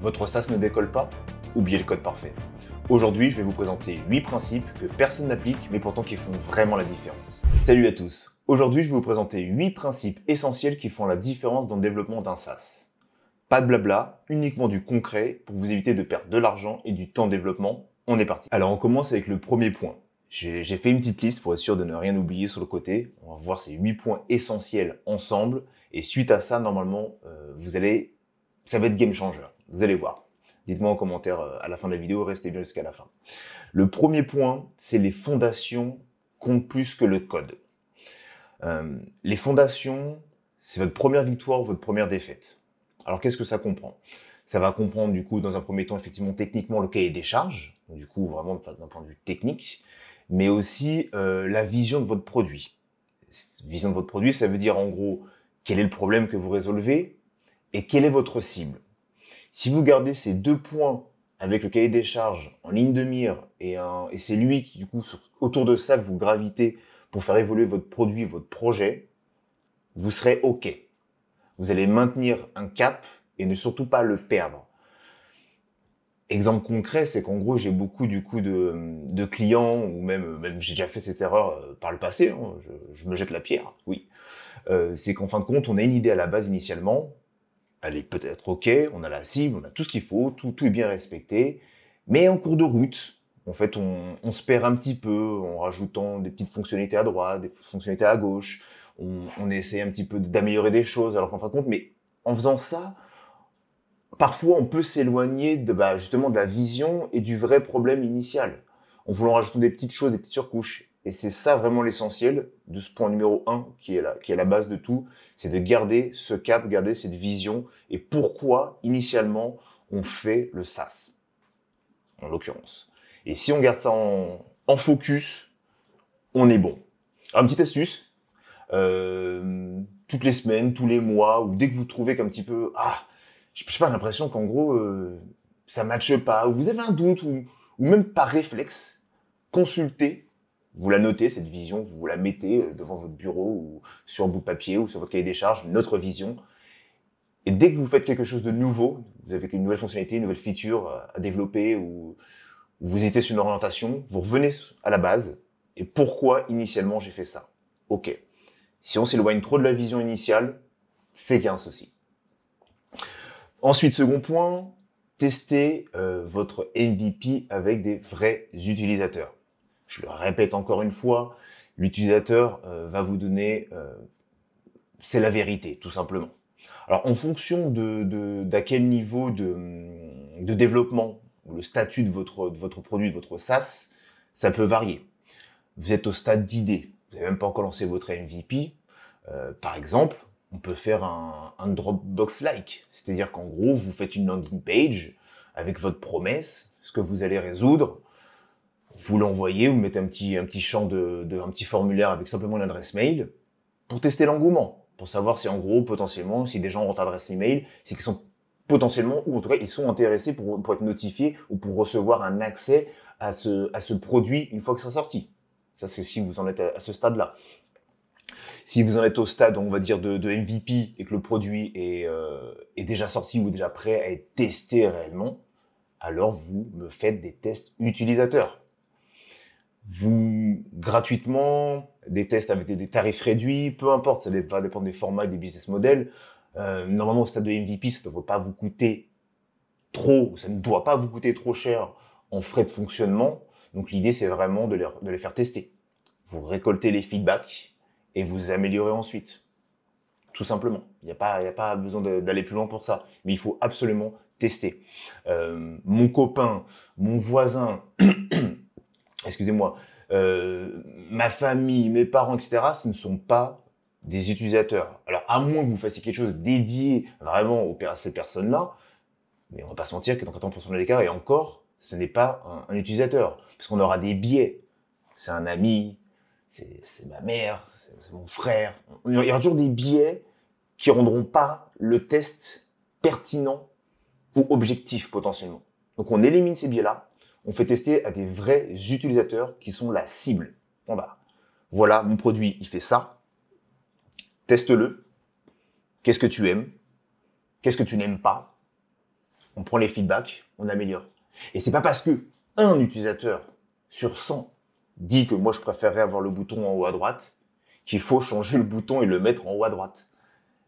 Votre SaaS ne décolle pas? Oubliez le code parfait. Aujourd'hui, je vais vous présenter 8 principes que personne n'applique, mais pourtant qui font vraiment la différence. Salut à tous! Aujourd'hui, je vais vous présenter 8 principes essentiels qui font la différence dans le développement d'un SaaS. Pas de blabla, uniquement du concret pour vous éviter de perdre de l'argent et du temps de développement. On est parti. Alors, on commence avec le premier point. J'ai fait une petite liste pour être sûr de ne rien oublier sur le côté. On va voir ces 8 points essentiels ensemble. Et suite à ça, normalement, ça va être game changer. Vous allez voir. Dites-moi en commentaire à la fin de la vidéo, restez bien jusqu'à la fin. Le premier point, c'est les fondations comptent plus que le code. Les fondations, c'est votre première victoire ou votre première défaite. Alors, qu'est-ce que ça comprend? Ça va comprendre, du coup, dans un premier temps, effectivement, techniquement, le cahier des charges. Donc, du coup, vraiment, d'un point de vue technique. Mais aussi la vision de votre produit. Vision de votre produit, ça veut dire, en gros, quel est le problème que vous résolvez et quelle est votre cible. Si vous gardez ces deux points avec le cahier des charges en ligne de mire et c'est lui qui, du coup, autour de ça que vous gravitez pour faire évoluer votre produit, votre projet, vous serez OK. Vous allez maintenir un cap et ne surtout pas le perdre. Exemple concret, c'est qu'en gros, j'ai beaucoup du coup de clients, ou même j'ai déjà fait cette erreur par le passé, hein, je me jette la pierre, oui. C'est qu'en fin de compte, on a une idée à la base initialement, elle est peut-être OK, on a la cible, on a tout ce qu'il faut, tout est bien respecté, mais en cours de route, en fait, on se perd un petit peu en rajoutant des petites fonctionnalités à droite, des fonctionnalités à gauche, on essaie un petit peu d'améliorer des choses, alors qu'en fin de compte, mais en faisant ça, parfois, on peut s'éloigner justement de la vision et du vrai problème initial, en voulant rajouter des petites choses, des petites surcouches. Et c'est ça vraiment l'essentiel de ce point numéro 1 qui est la base de tout, c'est de garder ce cap, garder cette vision et pourquoi initialement on fait le SaaS, en l'occurrence. Et si on garde ça en focus, on est bon. Alors, une petite astuce, toutes les semaines, tous les mois, ou dès que vous trouvez qu'un petit peu, je sais pas, l'impression qu'en gros, ça matche pas, ou vous avez un doute, ou même par réflexe, consultez, vous la notez, cette vision, vous la mettez devant votre bureau, ou sur un bout de papier, ou sur votre cahier des charges, notre vision. Et dès que vous faites quelque chose de nouveau, vous avez une nouvelle fonctionnalité, une nouvelle feature à développer, ou vous hésitez sur une orientation, vous revenez à la base, et pourquoi initialement j'ai fait ça? Ok. Si on s'éloigne trop de la vision initiale, c'est qu'il y a un souci. Ensuite, second point, testez votre MVP avec des vrais utilisateurs. Je le répète encore une fois, l'utilisateur va vous donner, c'est la vérité, tout simplement. Alors, en fonction d'à quel niveau de développement, ou le statut de votre produit, de votre SaaS, ça peut varier. Vous êtes au stade d'idée, vous n'avez même pas encore lancé votre MVP. Par exemple, on peut faire un Dropbox-like. C'est-à-dire qu'en gros, vous faites une landing page avec votre promesse, ce que vous allez résoudre. Vous l'envoyez, vous mettez un petit champ un petit formulaire avec simplement une adresse mail pour tester l'engouement, pour savoir si en gros, potentiellement, si des gens ont votre adresse email, c'est qu'ils sont potentiellement, ou en tout cas, ils sont intéressés pour être notifiés ou pour recevoir un accès à ce produit une fois que c'est sorti. Ça, c'est si vous en êtes à ce stade-là. Si vous en êtes au stade, on va dire, de MVP et que le produit est déjà sorti ou déjà prêt à être testé réellement, alors vous me faites des tests utilisateurs. Vous, gratuitement, des tests avec des tarifs réduits, peu importe, ça va dépendre des formats et des business models. Normalement, au stade de MVP, ça ne doit pas vous coûter trop, ça ne doit pas vous coûter trop cher en frais de fonctionnement. Donc l'idée, c'est vraiment de les faire tester. Vous récoltez les feedbacks et vous améliorez ensuite. Tout simplement. Il n'y a pas besoin d'aller plus loin pour ça. Mais il faut absolument tester. Mon copain, mon voisin, excusez-moi, ma famille, mes parents, etc., ce ne sont pas des utilisateurs. Alors, à moins que vous fassiez quelque chose dédié vraiment à ces personnes-là, mais on va pas se mentir que dans 80% des cas, et encore, ce n'est pas un utilisateur. Parce qu'on aura des biais. C'est un ami, c'est ma mère, c'est mon frère. Il y aura toujours des biais qui rendront pas le test pertinent ou objectif potentiellement. Donc on élimine ces biais-là, on fait tester à des vrais utilisateurs qui sont la cible. Bon voilà, mon produit, il fait ça. Teste-le. Qu'est-ce que tu aimes? Qu'est-ce que tu n'aimes pas? on prend les feedbacks, on améliore. Et c'est pas parce que un utilisateur sur 100 dit que moi je préférerais avoir le bouton en haut à droite qu'il faut changer le bouton et le mettre en haut à droite.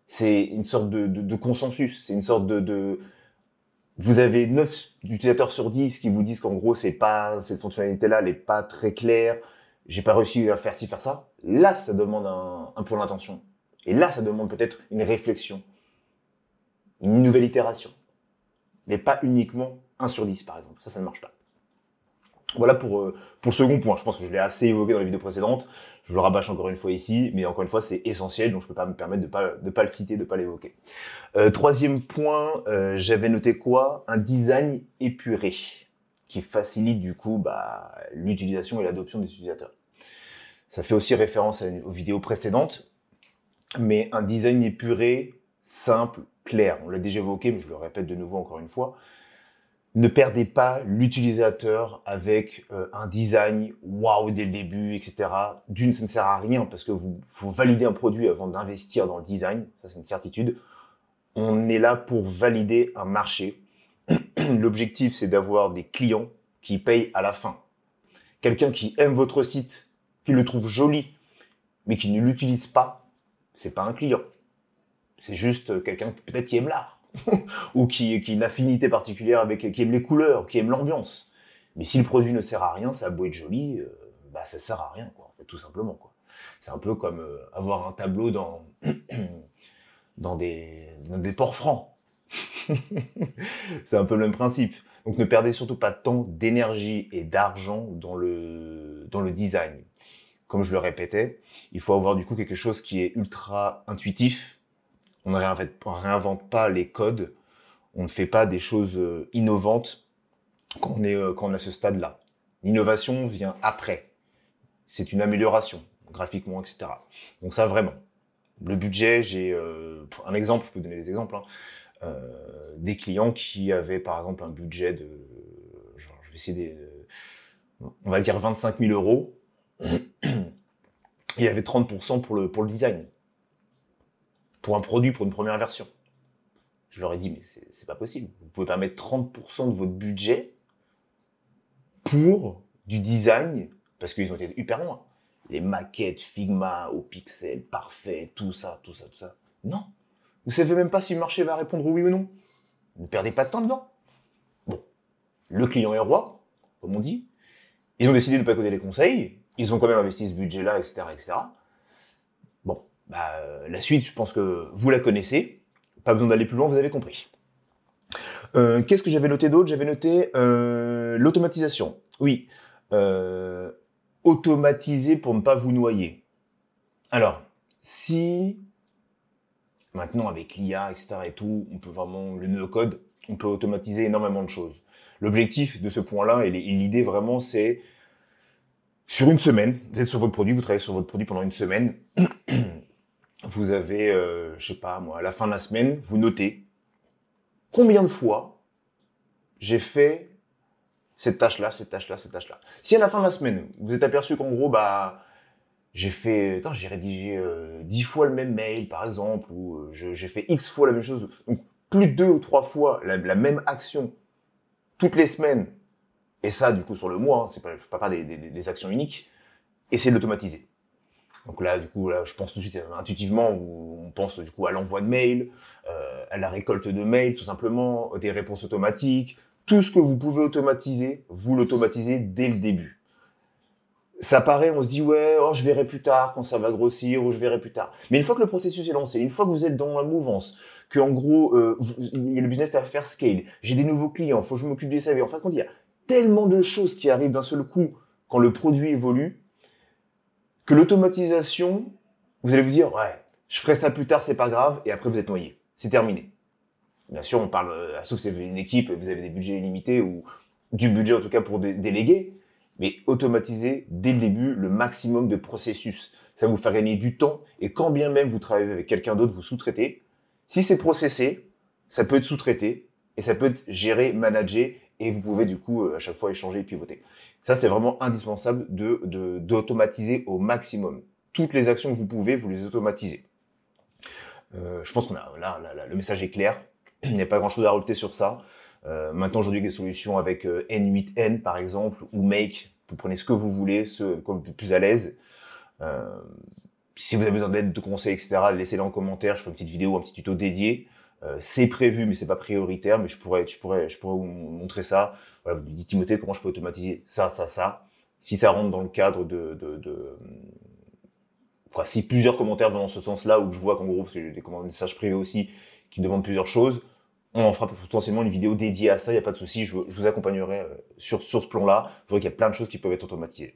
C'est une sorte de consensus, c'est une sorte Vous avez 9 utilisateurs sur 10 qui vous disent qu'en gros, cette fonctionnalité-là, elle n'est pas très claire, j'ai pas réussi à faire ci, faire ça. Là, ça demande un point d'intention. Et là, ça demande peut-être une réflexion, une nouvelle itération. Mais pas uniquement 1 sur 10, par exemple. Ça ne marche pas. Voilà pour le second point. Je pense que je l'ai assez évoqué dans les vidéos précédentes. Je le rabâche encore une fois ici, mais encore une fois, c'est essentiel, donc je peux pas me permettre de pas le citer, de pas l'évoquer. Troisième point, j'avais noté quoi? Un design épuré, qui facilite du coup l'utilisation et l'adoption des utilisateurs. Ça fait aussi référence aux vidéos précédentes, mais un design épuré, simple, clair. On l'a déjà évoqué, mais je le répète de nouveau encore une fois. Ne perdez pas l'utilisateur avec un design waouh dès le début, etc. D'une, ça ne sert à rien parce que faut valider un produit avant d'investir dans le design. Ça, c'est une certitude. On est là pour valider un marché. L'objectif, c'est d'avoir des clients qui payent à la fin. Quelqu'un qui aime votre site, qui le trouve joli, mais qui ne l'utilise pas, c'est pas un client. C'est juste quelqu'un peut-être qui aime l'art. ou qui a une affinité particulière qui aime les couleurs, qui aime l'ambiance. Mais si le produit ne sert à rien, ça a beau être joli, ça sert à rien, quoi, en fait, tout simplement, quoi. C'est un peu comme avoir un tableau dans des ports francs. C'est un peu le même principe. Donc ne perdez surtout pas de temps, d'énergie et d'argent dans le design. Comme je le répétais, il faut avoir du coup quelque chose qui est ultra intuitif. On ne réinvente pas les codes, on ne fait pas des choses innovantes quand on est à ce stade-là. L'innovation vient après. C'est une amélioration, graphiquement, etc. Donc ça, vraiment. Le budget, j'ai un exemple, je peux donner des exemples, des clients qui avaient, par exemple, un budget de, je vais essayer on va dire 25 000 euros. Il y avait 30% pour le design. Pour un produit, pour une première version. Je leur ai dit, mais c'est pas possible. Vous pouvez pas mettre 30% de votre budget pour du design, parce qu'ils ont été hyper loin. Les maquettes, Figma, au pixel, parfait, tout ça. Non. Vous savez même pas si le marché va répondre oui ou non. Ne perdez pas de temps dedans. Bon. Le client est roi, comme on dit. Ils ont décidé de ne pas écouter les conseils. Ils ont quand même investi ce budget-là, etc., etc. Bon. La suite, je pense que vous la connaissez. Pas besoin d'aller plus loin, vous avez compris. Qu'est-ce que j'avais noté d'autre? J'avais noté l'automatisation. Oui. Automatiser pour ne pas vous noyer. Alors, si maintenant avec l'IA, etc. et tout, on peut vraiment, le no-code, on peut automatiser énormément de choses. L'objectif de ce point-là et l'idée vraiment, c'est sur une semaine, vous êtes sur votre produit, vous travaillez sur votre produit pendant une semaine. Vous avez, je sais pas moi, à la fin de la semaine, vous notez combien de fois j'ai fait cette tâche-là. Si à la fin de la semaine, vous êtes aperçu qu'en gros, j'ai rédigé 10 fois le même mail, par exemple, ou j'ai fait X fois la même chose, donc plus de 2 ou 3 fois la même action toutes les semaines, et ça, du coup, sur le mois, c'est pas des actions uniques, essayez de l'automatiser. Donc là, du coup, je pense tout de suite, intuitivement, on pense du coup à l'envoi de mails, à la récolte de mails, tout simplement, des réponses automatiques. Tout ce que vous pouvez automatiser, vous l'automatisez dès le début. Ça paraît, on se dit, ouais, je verrai plus tard quand ça va grossir, ou je verrai plus tard. Mais une fois que le processus est lancé, une fois que vous êtes dans la mouvance, que en gros, il y a le business à faire scale, j'ai des nouveaux clients, faut que je m'occupe des SAV. En fait, il y a tellement de choses qui arrivent d'un seul coup quand le produit évolue, que l'automatisation, vous allez vous dire, ouais, je ferai ça plus tard, c'est pas grave, et après vous êtes noyé. C'est terminé. Bien sûr, on parle, sauf si vous avez une équipe, vous avez des budgets illimités, ou du budget en tout cas pour déléguer, mais automatisez dès le début le maximum de processus. Ça va vous faire gagner du temps, et quand bien même vous travaillez avec quelqu'un d'autre, vous sous-traitez, si c'est processé, ça peut être sous-traité, et ça peut être géré, managé, et vous pouvez du coup à chaque fois échanger et pivoter. Ça, c'est vraiment indispensable d'automatiser au maximum. Toutes les actions que vous pouvez, vous les automatisez. Je pense qu'on a là, le message est clair. Il n'y a pas grand-chose à rajouter sur ça. Maintenant, aujourd'hui, avec des solutions avec N8N, par exemple, ou Make, vous prenez ce que vous voulez, ce quoi vous êtes plus à l'aise. Si vous avez besoin d'aide, de conseils, etc., laissez-les en commentaire. Je ferai une petite vidéo, un petit tuto dédié. C'est prévu, mais c'est pas prioritaire. Mais je pourrais vous montrer ça. Voilà, vous dites Timothée, comment je peux automatiser ça, ça, ça. Si ça rentre dans le cadre Enfin, si plusieurs commentaires vont dans ce sens-là, ou que je vois qu'en gros, parce que j'ai des messages privés aussi qui me demandent plusieurs choses, on en fera potentiellement une vidéo dédiée à ça, il n'y a pas de souci, je vous accompagnerai sur ce plan-là. Vous verrez qu'il y a plein de choses qui peuvent être automatisées.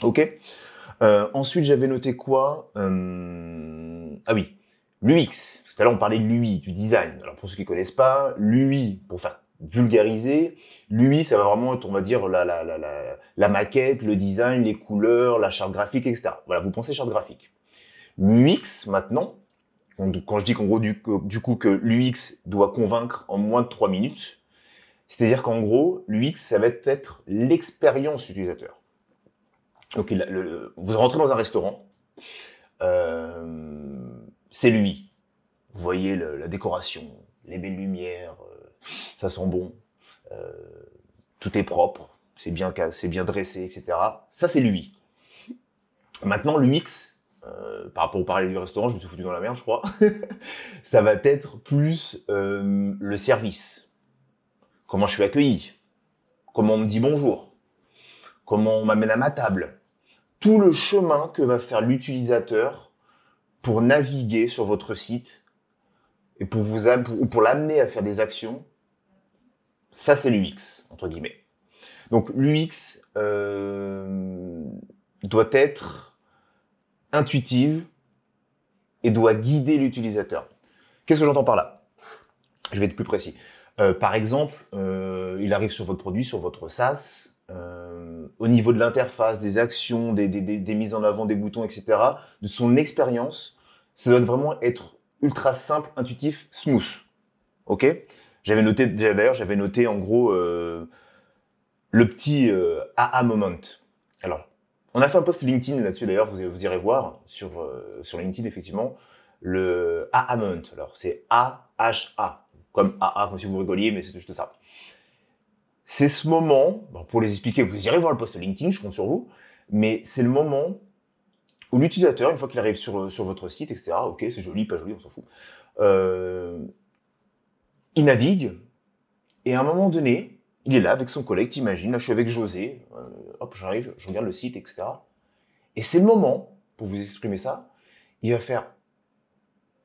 Ok. Ensuite, j'avais noté quoi Ah oui, l'UX. Tout à l'heure, on parlait de l'UI, du design. Alors, pour ceux qui ne connaissent pas, l'UI, pour faire vulgariser, l'UI, ça va vraiment être, on va dire, la maquette, le design, les couleurs, la charte graphique, etc. Voilà, vous pensez charte graphique. L'UX, maintenant, quand je dis qu'en gros, du coup, que l'UX doit convaincre en moins de 3 minutes, c'est-à-dire qu'en gros, l'UX, ça va être l'expérience utilisateur. Donc, vous rentrez dans un restaurant, c'est l'UI. Vous voyez la décoration, les belles lumières, ça sent bon, tout est propre, c'est bien dressé, etc. Ça, c'est l'UI. Maintenant, l'UX, par rapport au parallèle du restaurant, je me suis foutu dans la merde, je crois. Ça va être plus le service. Comment je suis accueilli, comment on me dit bonjour, comment on m'amène à ma table. Tout le chemin que va faire l'utilisateur pour naviguer sur votre site et pour l'amener à faire des actions, ça c'est l'UX, entre guillemets. Donc l'UX doit être intuitive et doit guider l'utilisateur. Qu'est-ce que j'entends par là? Je vais être plus précis. Par exemple, il arrive sur votre produit, sur votre SaaS, au niveau de l'interface, des actions, des mises en avant, des boutons, etc., de son expérience, ça doit vraiment être ultra simple, intuitif, smooth. Ok? D'ailleurs, j'avais noté en gros le petit AA moment. Alors, on a fait un post LinkedIn là-dessus, d'ailleurs, vous irez voir sur LinkedIn, effectivement, le AA moment. Alors, c'est A-H-A, comme AA, comme si vous rigoliez, mais c'est juste ça. C'est ce moment, bon, pour les expliquer, vous irez voir le post LinkedIn, je compte sur vous, mais c'est le moment où l'utilisateur, une fois qu'il arrive sur votre site, etc., ok, c'est joli, pas joli, on s'en fout, il navigue, et à un moment donné, il est là avec son collègue, t'imagines, là je suis avec José, hop, j'arrive, je regarde le site, etc. Et c'est le moment, pour vous exprimer ça, il va faire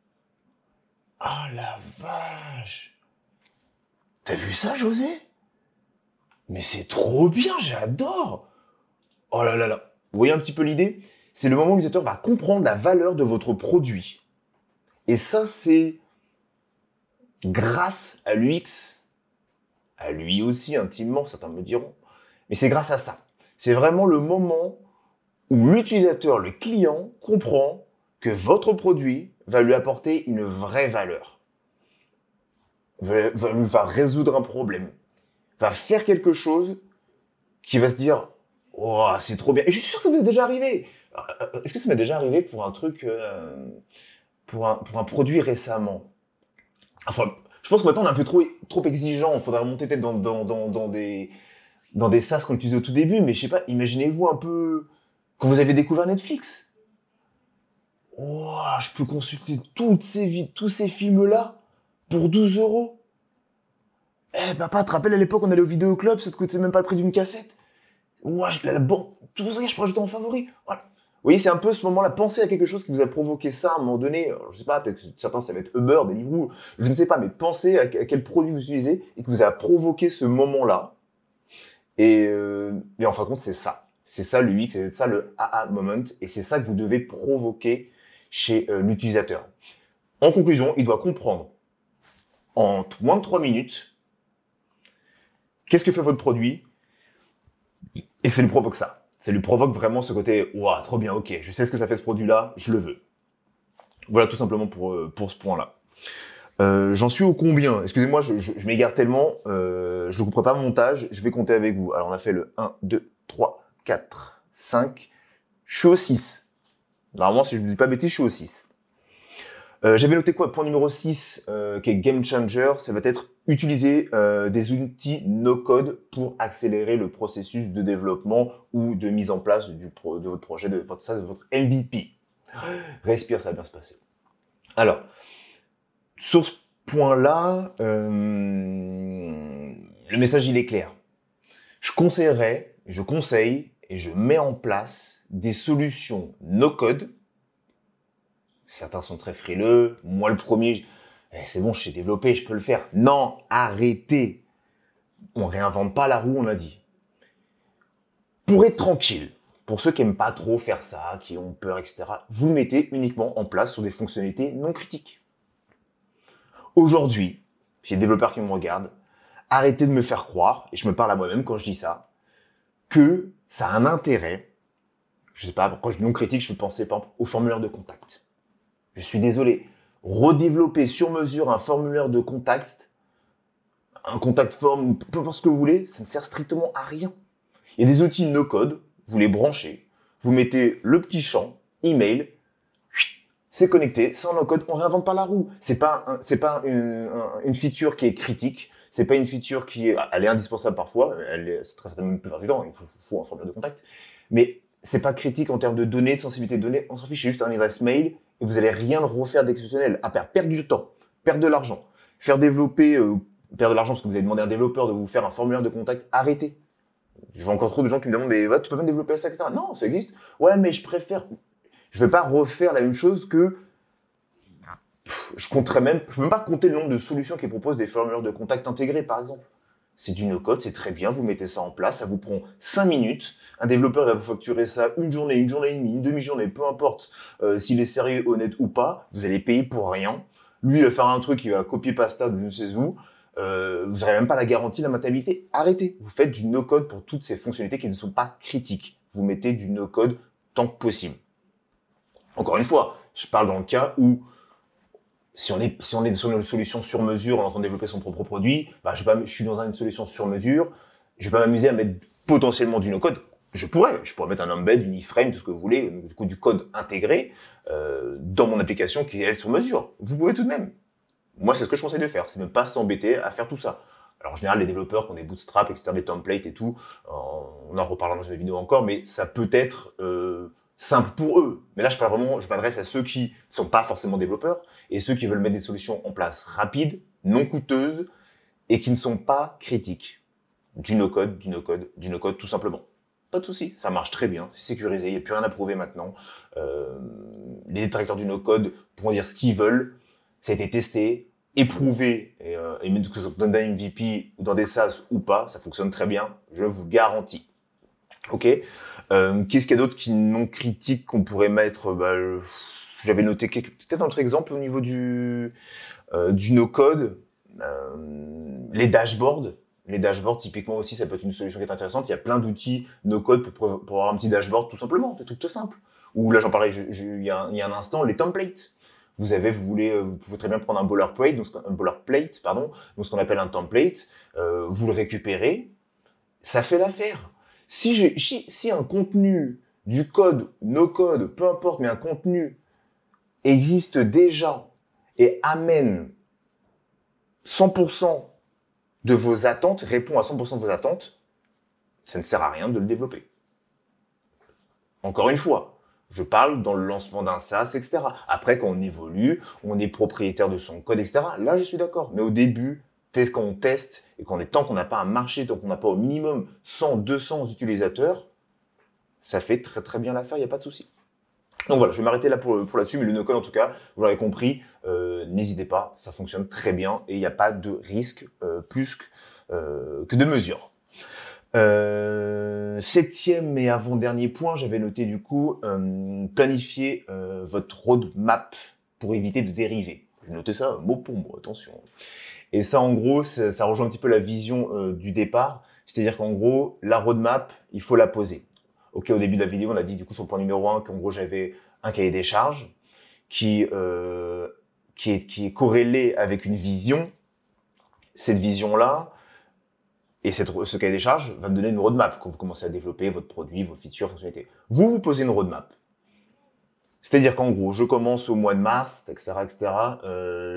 « Ah la vache! T'as vu ça, José? Mais c'est trop bien, j'adore! Oh là là là! » Vous voyez un petit peu l'idée? C'est le moment où l'utilisateur va comprendre la valeur de votre produit. Et ça, c'est grâce à l'UX, à lui aussi intimement, certains me diront, mais c'est grâce à ça. C'est vraiment le moment où l'utilisateur, le client, comprend que votre produit va lui apporter une vraie valeur, va résoudre un problème, va faire quelque chose qui va se dire « Oh, c'est trop bien !» Et je suis sûr que ça vous est déjà arrivé. Est-ce que ça m'est déjà arrivé pour un truc, pour un produit récemment? Enfin, je pense que maintenant on est un peu trop exigeant. Il faudrait remonter peut-être dans des SaaS qu'on utilisait au tout début, mais je sais pas, imaginez-vous un peu quand vous avez découvert Netflix. Oh, je peux consulter tous ces films-là pour 12 €. Eh papa, tu te rappelles à l'époque on allait au vidéoclub, ça te coûtait même pas le prix d'une cassette. Ouais, tout ça, je peux rajouter en favori. Voilà. Vous voyez, c'est un peu ce moment-là. Pensez à quelque chose qui vous a provoqué ça à un moment donné. Je sais pas, peut-être que certains, ça va être Uber, Deliveroo, je ne sais pas, mais pensez à quel produit vous utilisez et que vous a provoqué ce moment-là. Et en fin de compte, c'est ça. C'est ça le UX, c'est ça le AA moment. Et c'est ça que vous devez provoquer chez l'utilisateur. En conclusion, il doit comprendre en moins de 3 minutes qu'est-ce que fait votre produit et que ça lui provoque ça. Ça lui provoque vraiment ce côté « Waouh, trop bien, ok, je sais ce que ça fait ce produit-là, je le veux. » Voilà tout simplement pour ce point-là. J'en suis au combien? Excusez-moi, je m'égare tellement, je ne couperai pas mon montage, je vais compter avec vous. Alors on a fait le 1, 2, 3, 4, 5, je suis au 6. Normalement, si je ne dis pas bêtise, je suis au 6. J'avais noté quoi? Point numéro 6, qui est Game Changer, ça va être Utilisez des outils no-code pour accélérer le processus de développement ou de mise en place de votre projet, de votre MVP. Respire, ça va bien se passer. Alors, sur ce point-là, le message, il est clair. Je conseille et je mets en place des solutions no-code. Certains sont très frileux. Moi, le premier, c'est bon, je sais développer, je peux le faire. Non, arrêtez. On réinvente pas la roue, on a dit. Pour être tranquille, pour ceux qui n'aiment pas trop faire ça, qui ont peur, etc., vous le mettez uniquement en place sur des fonctionnalités non critiques. Aujourd'hui, s'il y a des développeurs qui me regardent, arrêtez de me faire croire, et je me parle à moi-même quand je dis ça, que ça a un intérêt. Je sais pas, quand je dis non critique, je peux penser par exemple au formulaire de contact. Je suis désolé, redévelopper sur mesure un formulaire de contact, un contact form, peu importe ce que vous voulez, ça ne sert strictement à rien. Il y a des outils no-code, vous les branchez, vous mettez le petit champ, email, c'est connecté, c'est en no-code, on réinvente pas la roue. C'est pas une feature qui est critique, c'est pas une feature elle est indispensable parfois, c'est très certainement la plupart du temps, il faut un formulaire de contact, mais c'est pas critique en termes de données, de sensibilité de données, on s'en fiche, c'est juste un adresse mail, et vous allez rien refaire d'exceptionnel, à perdre du temps, perdre de l'argent, perdre de l'argent parce que vous avez demandé à un développeur de vous faire un formulaire de contact, arrêtez. Je vois encore trop de gens qui me demandent, mais ouais, tu peux même développer ça, etc. Non, ça existe. Ouais, mais je préfère. Je vais pas refaire la même chose que. Je peux même pas compter le nombre de solutions qui proposent des formulaires de contact intégrés, par exemple. C'est du no-code, c'est très bien, vous mettez ça en place, ça vous prend 5 minutes. Un développeur va vous facturer ça une journée et demie, une demi-journée, peu importe s'il est sérieux, honnête ou pas, vous allez payer pour rien. Lui, il va faire un truc, il va copier-pasta de je ne sais où. Vous n'aurez même pas la garantie de la maintenabilité. Arrêtez. Vous faites du no-code pour toutes ces fonctionnalités qui ne sont pas critiques. Vous mettez du no-code tant que possible. Encore une fois, je parle dans le cas où si on est sur une solution sur mesure, on est en train de développer son propre produit, je suis dans une solution sur mesure, je vais pas m'amuser à mettre potentiellement du no-code. Je pourrais mettre un embed, une iframe, tout ce que vous voulez, du coup du code intégré dans mon application qui est elle sur mesure. Vous pouvez tout de même. Moi, c'est ce que je conseille de faire, c'est de ne pas s'embêter à faire tout ça. Alors, en général, les développeurs qui ont des bootstraps, etc., des templates et tout, on en reparlera dans une vidéo encore, mais ça peut être simple pour eux. Mais là, je m'adresse à ceux qui ne sont pas forcément développeurs et ceux qui veulent mettre des solutions en place rapides, non coûteuses et qui ne sont pas critiques. Du no-code, tout simplement. Pas de souci, ça marche très bien, c'est sécurisé, il n'y a plus rien à prouver maintenant. Les détracteurs du no-code pourront dire ce qu'ils veulent, ça a été testé, éprouvé, et même que ce soit dans un MVP ou dans des SaaS ou pas, ça fonctionne très bien, je vous garantis. Ok. Qu'est-ce qu'il y a d'autre qui non critique qu'on pourrait mettre? J'avais noté peut-être un autre exemple au niveau du no-code. Les dashboards. Les dashboards, typiquement aussi, ça peut être une solution qui est intéressante. Il y a plein d'outils no-code pour avoir un petit dashboard tout simplement, des trucs tout simples. Ou là, j'en parlais il y a un instant, les templates. Vous pouvez très bien prendre un boilerplate, donc ce qu'on appelle un template, vous le récupérez, ça fait l'affaire. Si un contenu du code, no code, peu importe, mais un contenu existe déjà et amène 100% de vos attentes, répond à 100% de vos attentes, ça ne sert à rien de le développer. Encore une fois, je parle dans le lancement d'un SaaS, etc. Après, quand on évolue, on est propriétaire de son code, etc. Là, je suis d'accord. Mais au début, quand on teste et tant qu'on n'a pas un marché, tant qu'on n'a pas au minimum 100, 200 utilisateurs, ça fait très très bien l'affaire, il n'y a pas de souci. Donc voilà, je vais m'arrêter là pour là-dessus, mais le no-code en tout cas, vous l'avez compris, n'hésitez pas, ça fonctionne très bien et il n'y a pas de risque plus que de mesure. 7e et avant-dernier point, j'avais noté du coup, planifier votre roadmap pour éviter de dériver. J'ai noté ça mot pour mot, attention. Et ça, en gros, ça rejoint un petit peu la vision du départ. C'est-à-dire qu'en gros, la roadmap, il faut la poser. Ok, au début de la vidéo, on a dit du coup sur le point numéro 1 qu'en gros, j'avais un cahier des charges qui est corrélé avec une vision. Cette vision-là, et ce cahier des charges va me donner une roadmap quand vous commencez à développer votre produit, vos features, fonctionnalités. Vous posez une roadmap. C'est-à-dire qu'en gros, je commence au mois de mars, etc., etc.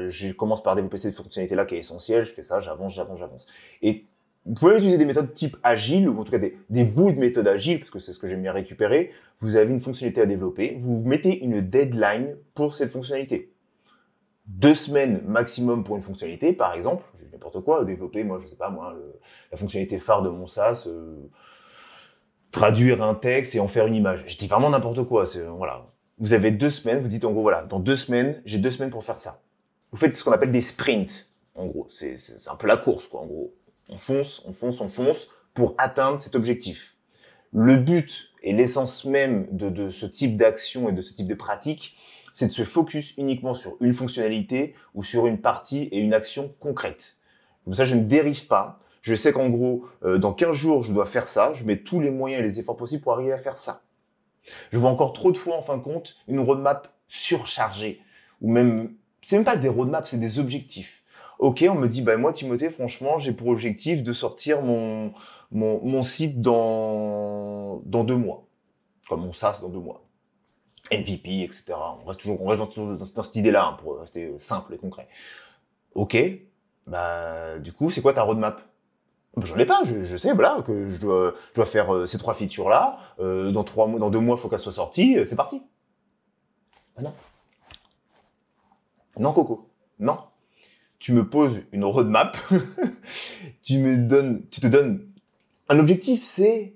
Je commence par développer cette fonctionnalité-là qui est essentielle. Je fais ça, j'avance, j'avance, j'avance. Et vous pouvez utiliser des méthodes type agile, ou en tout cas des bouts de méthode agile, parce que c'est ce que j'aime bien récupérer. Vous avez une fonctionnalité à développer, vous mettez une deadline pour cette fonctionnalité. 2 semaines maximum pour une fonctionnalité, par exemple, j'ai n'importe quoi, développer, moi, je sais pas, moi, la fonctionnalité phare de mon SaaS, traduire un texte et en faire une image. Je dis vraiment n'importe quoi, voilà. Vous avez 2 semaines, vous dites en gros, voilà, dans 2 semaines, j'ai 2 semaines pour faire ça. Vous faites ce qu'on appelle des sprints, en gros. C'est un peu la course, quoi, en gros. On fonce, on fonce, on fonce pour atteindre cet objectif. Le but et l'essence même de ce type d'action et de ce type de pratique, c'est de se focus uniquement sur une fonctionnalité ou sur une partie et une action concrète. Comme ça, je ne dérive pas. Je sais qu'en gros, dans 15 jours, je dois faire ça. Je mets tous les moyens et les efforts possibles pour arriver à faire ça. Je vois encore trop de fois, en fin de compte, une roadmap surchargée. Ou même, c'est même pas des roadmaps, c'est des objectifs. Ok, on me dit, bah moi, Timothée, franchement, j'ai pour objectif de sortir mon site dans 2 mois. Comme mon SaaS dans 2 mois. MVP, etc. On reste toujours dans cette idée-là, hein, pour rester simple et concret. Ok, bah du coup, c'est quoi ta roadmap? Ben, j'en ai pas, je sais, voilà, que je dois faire ces 3 features-là, dans 3 mois, dans 2 mois, il faut qu'elles soient sorties, c'est parti. Ah non. Non, Coco. Non. Tu me poses une roadmap, tu te donnes un objectif, c'est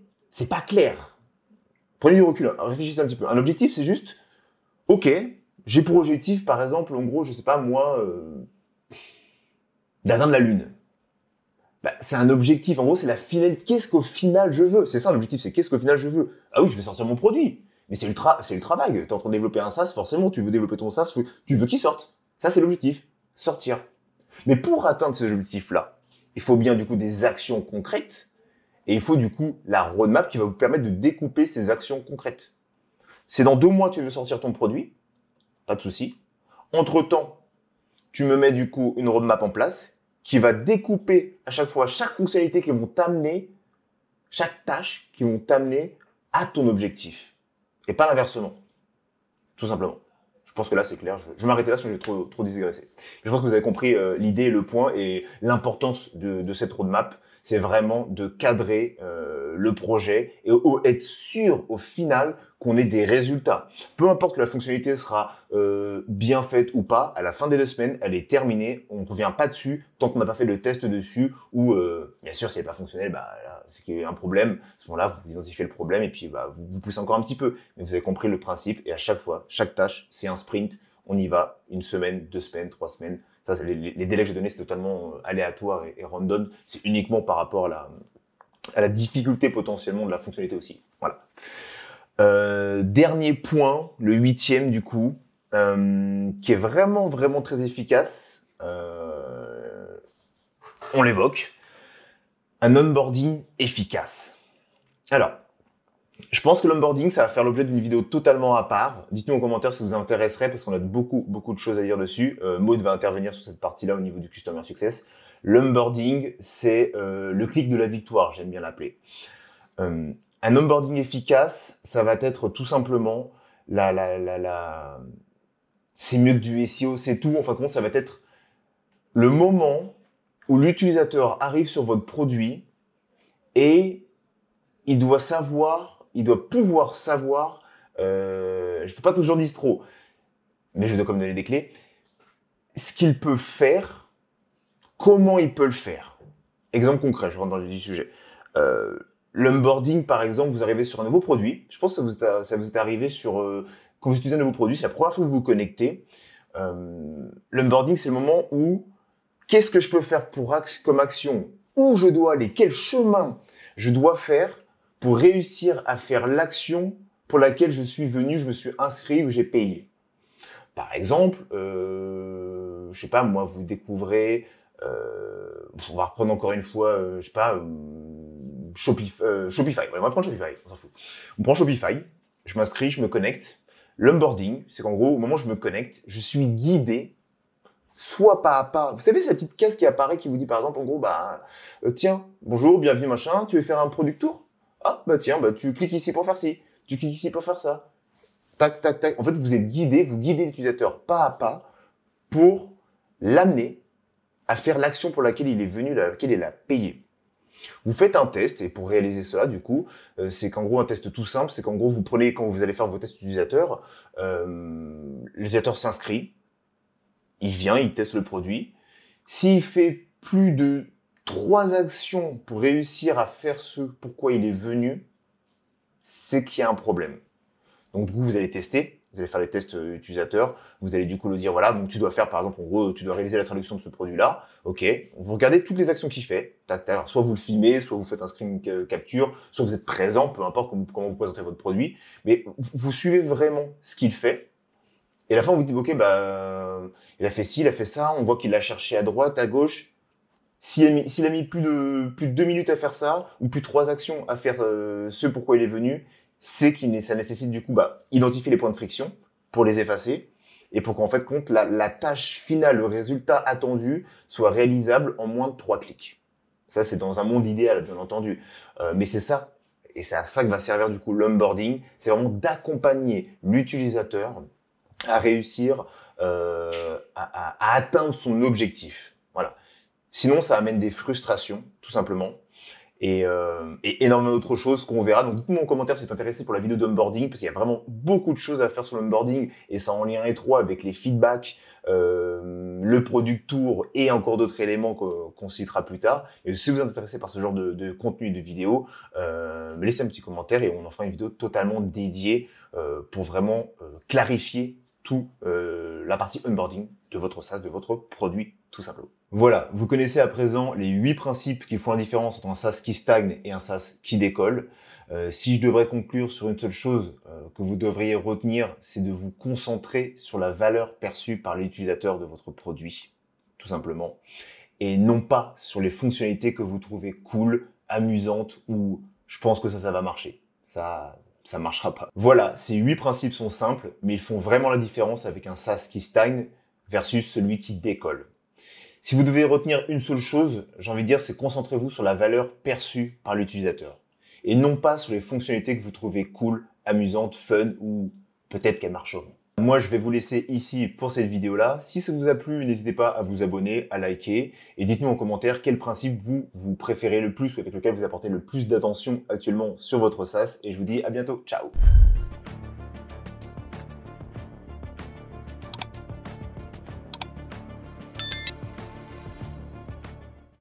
pas clair. Prenez du recul, hein, réfléchissez un petit peu. Un objectif, c'est juste, ok, j'ai pour objectif, par exemple, en gros, je sais pas, moi, d'atteindre la Lune. Bah, c'est un objectif. En gros, c'est la finalité. Qu'est-ce qu'au final je veux? C'est ça l'objectif, c'est qu'est-ce qu'au final je veux? Ah oui, je vais sortir mon produit. Mais c'est ultra vague. Tu es en train de développer un SaaS, forcément, tu veux développer ton SaaS, tu veux qu'il sorte. Ça, c'est l'objectif. Sortir. Mais pour atteindre ces objectifs-là, il faut bien du coup des actions concrètes et il faut du coup la roadmap qui va vous permettre de découper ces actions concrètes. C'est dans 2 mois que tu veux sortir ton produit, pas de souci. Entre-temps, tu me mets du coup une roadmap en place qui va découper à chaque fois chaque fonctionnalité qui vont t'amener, chaque tâche qui vont t'amener à ton objectif. Et pas l'inversement. Tout simplement. Je pense que là, c'est clair. Je vais m'arrêter là, sinon je vais trop digresser. Je pense que vous avez compris l'idée, le point et l'importance de cette roadmap. C'est vraiment de cadrer le projet et être sûr au final qu'on ait des résultats. Peu importe que la fonctionnalité sera bien faite ou pas, à la fin des 2 semaines, elle est terminée. On ne revient pas dessus tant qu'on n'a pas fait le test dessus ou, bien sûr, si elle n'est pas fonctionnelle, bah, c'est qu'il y a un problème. À ce moment-là, vous identifiez le problème et puis bah, vous poussez encore un petit peu. Mais vous avez compris le principe et à chaque fois, chaque tâche, c'est un sprint. On y va 1 semaine, 2 semaines, 3 semaines. Ça, les délais que j'ai donnés, c'est totalement aléatoire et random. C'est uniquement par rapport à la difficulté potentiellement de la fonctionnalité aussi. Voilà. Dernier point, le 8e du coup, qui est vraiment très efficace. On l'évoque. Un onboarding efficace. Alors, je pense que l'onboarding, ça va faire l'objet d'une vidéo totalement à part. Dites-nous en commentaire si ça vous intéresserait, parce qu'on a beaucoup de choses à dire dessus. Maud va intervenir sur cette partie-là au niveau du Customer Success. L'onboarding, c'est le clic de la victoire, j'aime bien l'appeler. Un onboarding efficace, ça va être tout simplement c'est mieux que du SEO, c'est tout. En fin de compte, ça va être le moment où l'utilisateur arrive sur votre produit et il doit pouvoir savoir, je ne fais pas toujours distro, mais je dois quand même donner des clés, ce qu'il peut faire, comment il peut le faire. Exemple concret, je rentre dans le vif du sujet. L'onboarding, par exemple, vous arrivez sur un nouveau produit. Je pense que ça vous est arrivé quand vous utilisez un nouveau produit, c'est la première fois que vous vous connectez. L'onboarding, c'est le moment où, qu'est-ce que je peux faire comme action? Où je dois aller? Quel chemin je dois faire pour réussir à faire l'action pour laquelle je suis venu, je me suis inscrit ou j'ai payé. Par exemple, je sais pas, moi, vous découvrez, on va reprendre encore une fois, je sais pas, Shopify. Ouais, on va prendre Shopify, on s'en fout. On prend Shopify, je m'inscris, je me connecte. L'onboarding, c'est qu'en gros, au moment où je me connecte, je suis guidé soit pas à pas. Vous savez, c'est la petite case qui apparaît qui vous dit par exemple, en gros, bah, tiens, bonjour, bienvenue, machin, tu veux faire un product tour? Ah, bah tiens, bah tu cliques ici pour faire ci, tu cliques ici pour faire ça. tac, tac, tac. En fait, vous êtes guidé, vous guidez l'utilisateur pas à pas pour l'amener à faire l'action pour laquelle il est venu, laquelle il a payé. Vous faites un test, et pour réaliser cela, du coup, c'est qu'en gros, un test tout simple, c'est qu'en gros, vous prenez, quand vous allez faire vos tests utilisateurs, l'utilisateur s'inscrit, il vient, il teste le produit. S'il fait plus de 3 actions pour réussir à faire ce pourquoi il est venu, c'est qu'il y a un problème. Donc, du coup, vous allez tester, vous allez faire les tests utilisateurs, vous allez du coup le dire, voilà, donc tu dois faire, par exemple, en gros, tu dois réaliser la traduction de ce produit-là, ok, vous regardez toutes les actions qu'il fait, tac, tac, soit vous le filmez, soit vous faites un screen capture, soit vous êtes présent, peu importe comment vous présentez votre produit, mais vous suivez vraiment ce qu'il fait, et à la fin, vous dites, ok, bah, il a fait ci, il a fait ça, on voit qu'il l'a cherché à droite, à gauche. S'il a mis plus de 2 minutes à faire ça, ou plus de 3 actions à faire ce pourquoi il est venu, c'est ça nécessite du coup identifier les points de friction pour les effacer, et pour qu'en fait compte la tâche finale, le résultat attendu, soit réalisable en moins de 3 clics. Ça, c'est dans un monde idéal, bien entendu. Mais c'est ça, et c'est à ça que va servir du coup l'onboarding, c'est vraiment d'accompagner l'utilisateur à réussir à atteindre son objectif. Voilà. Sinon, ça amène des frustrations, tout simplement, et énormément d'autres choses qu'on verra. Donc, dites-moi en commentaire si vous êtes intéressé pour la vidéo d'onboarding, parce qu'il y a vraiment beaucoup de choses à faire sur l'onboarding, et ça en lien étroit avec les feedbacks, le product tour et encore d'autres éléments qu'on citera plus tard. Et si vous êtes intéressé par ce genre de contenu et de vidéo, laissez un petit commentaire et on en fera une vidéo totalement dédiée pour vraiment clarifier tout la partie onboarding de votre SaaS, de votre produit, tout simplement. Voilà, vous connaissez à présent les 8 principes qui font la différence entre un SaaS qui stagne et un SaaS qui décolle. Si je devrais conclure sur une seule chose que vous devriez retenir, c'est de vous concentrer sur la valeur perçue par l'utilisateur de votre produit, tout simplement, et non pas sur les fonctionnalités que vous trouvez cool, amusantes ou je pense que ça va marcher. Ça marchera pas. Voilà, ces 8 principes sont simples, mais ils font vraiment la différence avec un SaaS qui stagne versus celui qui décolle. Si vous devez retenir une seule chose, j'ai envie de dire, c'est concentrez-vous sur la valeur perçue par l'utilisateur. Et non pas sur les fonctionnalités que vous trouvez cool, amusantes, fun ou peut-être qu'elles marcheront. Moi, je vais vous laisser ici pour cette vidéo-là. Si ça vous a plu, n'hésitez pas à vous abonner, à liker et dites-nous en commentaire quel principe vous préférez le plus ou avec lequel vous apportez le plus d'attention actuellement sur votre SaaS. Et je vous dis à bientôt. Ciao!